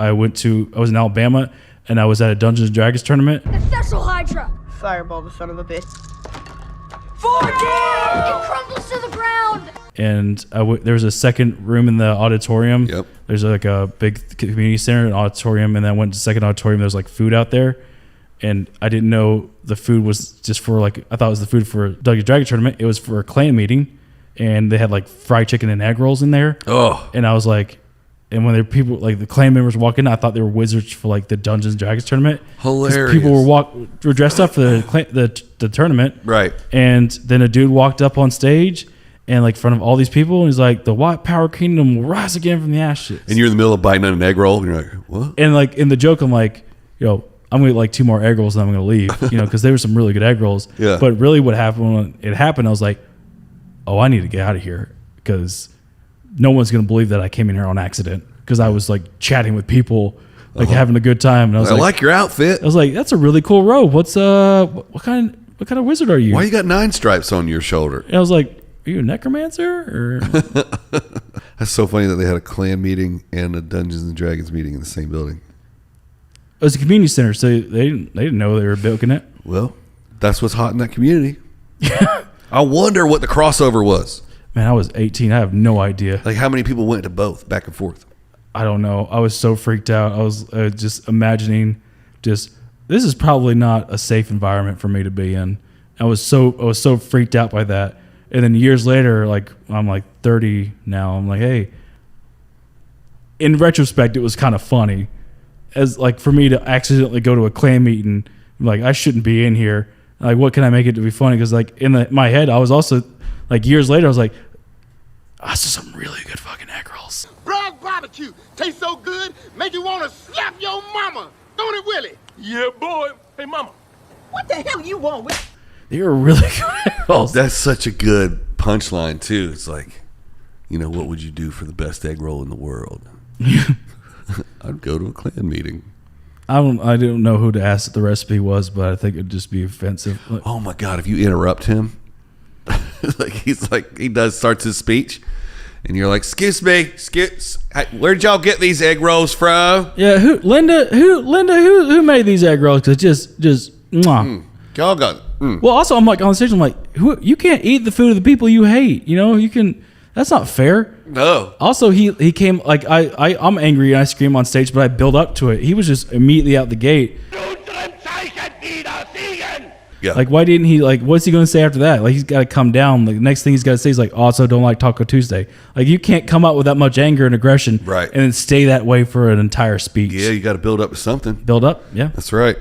I was in Alabama, and I was at a Dungeons and Dragons tournament. The Thessal Hydra! Fireball the son of a bitch. 14! It crumbles to the ground! And there was a second room in the auditorium. Yep. There's like a big community center, an auditorium, and then I went to the second auditorium. There's like food out there. And I didn't know the food was just for like, I thought it was the food for a Dungeons and Dragons tournament. It was for a clan meeting. And they had like fried chicken and egg rolls in there. Oh. And I was like, and when people, like the clan members walking in, I thought they were wizards for like the Dungeons and Dragons tournament. Hilarious. People were dressed up for the tournament. Right. And then a dude walked up on stage and like in front of all these people, and he's like, "The White Power Kingdom will rise again from the ashes." And you're in the middle of biting on an egg roll, and you're like, "What?" And like in the joke, I'm like, "Yo, I'm gonna get like 2 more egg rolls, and I'm gonna leave," because there were some really good egg rolls. Yeah. But really, what happened when it happened, I was like, "Oh, I need to get out of here because no one's gonna believe that I came in here on accident." Because I was like chatting with people, like having a good time, and I was I like your outfit. I was like, "That's a really cool robe. What's what kind of wizard are you?" Why you got 9 stripes on your shoulder? And I was like, "Are you a necromancer?" Or That's so funny that they had a clan meeting and a Dungeons and Dragons meeting in the same building. it was a community center, so they didn't know they were building it. Well, that's what's hot in that community. I wonder what the crossover was. Man, I was 18. I have no idea. Like how many people went to both, back and forth? I don't know. I was so freaked out. I was just imagining, this is probably not a safe environment for me to be in. I was so freaked out by that. And then years later, like I'm like 30 now. I'm like, hey. In retrospect, it was kind of funny, as like for me to accidentally go to a clan meeting. Like I shouldn't be in here. Like what can I make it to be funny? Because like in my head, I was also like years later, I was like, that's just some really good fucking egg rolls. Bragg barbecue tastes so good, make you want to slap your mama. Don't it, Willie? Yeah, boy. Hey, mama. What the hell you want with? They were really good egg rolls. That's such a good punchline too. It's like, what would you do for the best egg roll in the world? I'd go to a clan meeting. I don't know who to ask what the recipe was, but I think it'd just be offensive. Like, Oh my God! If you interrupt him, he starts his speech, and you're like, "Excuse me, where did y'all get these egg rolls from?" yeah, who made these egg rolls? Cause just mwah. Y'all got. Well, also I'm like on stage, I'm like, you can't eat the food of the people you hate. You can. That's not fair. No. Also, he came like I'm angry and I scream on stage, but I build up to it. He was just immediately out the gate. Yeah. Like, why didn't he, like, what's he going to say after that? Like, he's got to come down. Like, the next thing he's got to say is, like, also don't like Taco Tuesday. Like, you can't come out with that much anger and aggression. Right. And then stay that way for an entire speech. Yeah, you got to build up to something. Build up, yeah. That's right.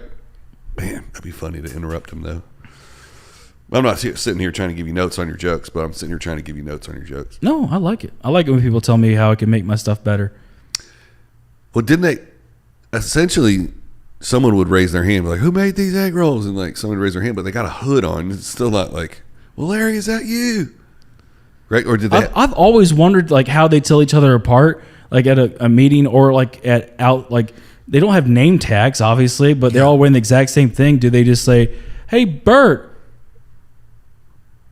Man, that'd be funny to interrupt him, though. I'm not sitting here trying to give you notes on your jokes, but I'm sitting here trying to give you notes on your jokes. No, I like it. I like it when people tell me how I can make my stuff better. Well, didn't they essentially... Someone would raise their hand, like, "Who made these egg rolls?" And like someone would raise their hand, but they got a hood on. It's still not like, "Well, Larry, is that you?" Right? Or did they? I've always wondered like how they tell each other apart, like at a meeting or like like they don't have name tags, obviously, but they're all wearing the exact same thing. Do they just say, "Hey, Bert,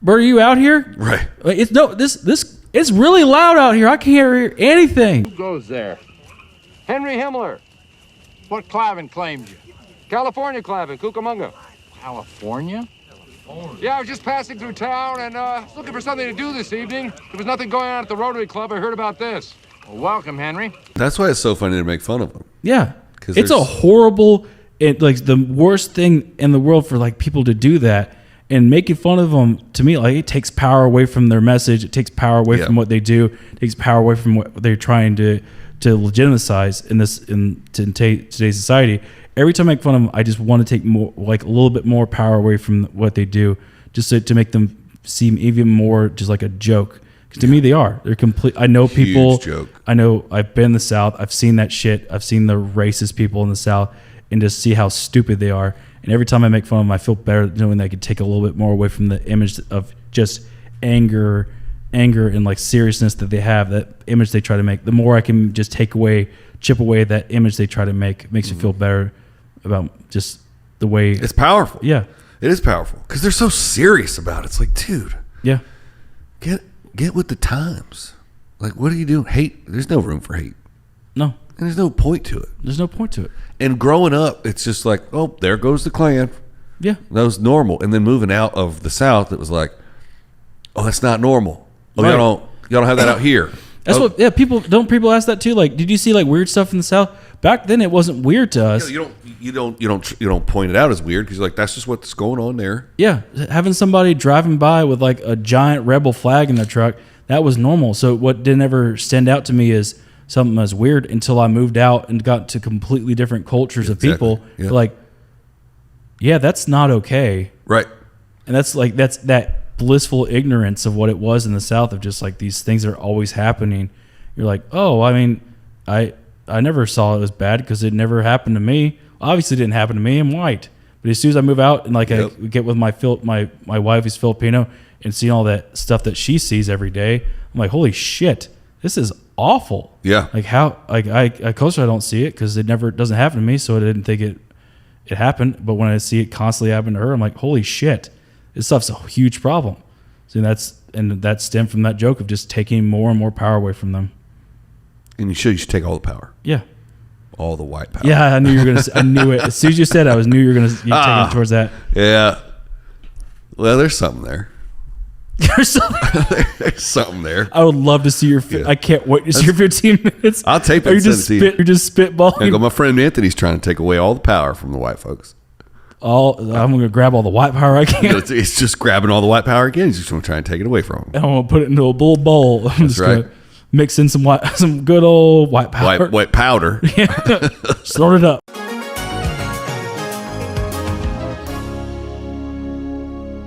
are you out here?" Right. Like, it's really loud out here. I can't hear anything. Who goes there? Henry Himmler. What Clavin claimed you? California Clavin, Cucamonga. California? Yeah, I was just passing through town and looking for something to do this evening. There was nothing going on at the Rotary Club. I heard about this. Well, welcome, Henry. That's why it's so funny to make fun of them. Yeah, it's a horrible, like the worst thing in the world for like people to do that and making fun of them. To me, like it takes power away from their message. It takes power away from what they do. It takes power away from what they're trying to legitimize in today's society. Every time I make fun of them, I just want to take more, like a little bit more power away from what they do, just to make them seem even more just like a joke. Because to me, they are. They're complete. I know people. Huge joke. I know. I've been in the South. I've seen that shit. I've seen the racist people in the South, and just see how stupid they are. And every time I make fun of them, I feel better knowing that I could take a little bit more away from the image of just anger and like seriousness that they have, that image they try to make. The more I can just chip away that image they try to make, makes you feel better about just the way It's powerful. Yeah, it is powerful because they're so serious about it. It's like, dude, yeah, get with the times. Like, what are you doing? Hate? There's no room for hate. no. And there's no point to it. There's no point to it. And growing up, it's just like, oh, there goes the Klan. Yeah. That was normal. And then moving out of the South, it was like, oh, that's not normal. Oh, Right. y'all don't have that out here. That's Oh, what. Yeah, people ask that too. Like, did you see like weird stuff in the South back then? It wasn't weird to us. you don't point it out as weird because you're like, that's just what's going on there. Yeah, having somebody driving by with like a giant rebel flag in their truck, that was normal. So what didn't ever stand out to me is something as weird until I moved out and got to completely different cultures of Exactly. people. Yeah. Like, yeah, that's not okay. Right. And that's that blissful ignorance of what it was in the South of just like these things are always happening. You're like, oh, I mean, I never saw it as bad because it never happened to me. Obviously, it didn't happen to me. I'm white. But as soon as I move out and like Yep. I get with my wife who's Filipino and seeing all that stuff that she sees every day, I'm like, holy shit, this is awful. Yeah. Like how like I closer I don't see it because it doesn't happen to me, so I didn't think it happened. But when I see it constantly happen to her, I'm like, holy shit, this stuff's a huge problem. So that stemmed from that joke of just taking more and more power away from them. And you should take all the power. Yeah. All the white power. Yeah, I knew you were gonna. I knew it as soon as you said. I knew you were gonna take it towards that. Yeah. Well, there's something there. There's something. There's something there. I would love to see your. Yeah. I can't wait to see your 15 minutes. I'll tape it Are you and send just it to you. You're just spitballing. I go, my friend Anthony's trying to take away all the power from the white folks. I'm gonna grab all the white power I can. It's just grabbing all the white power again. He's just going to try and take it away from him. And I'm gonna put it into a bull bowl. I'm just right. gonna mix in some good old white power. White powder. Snort it up.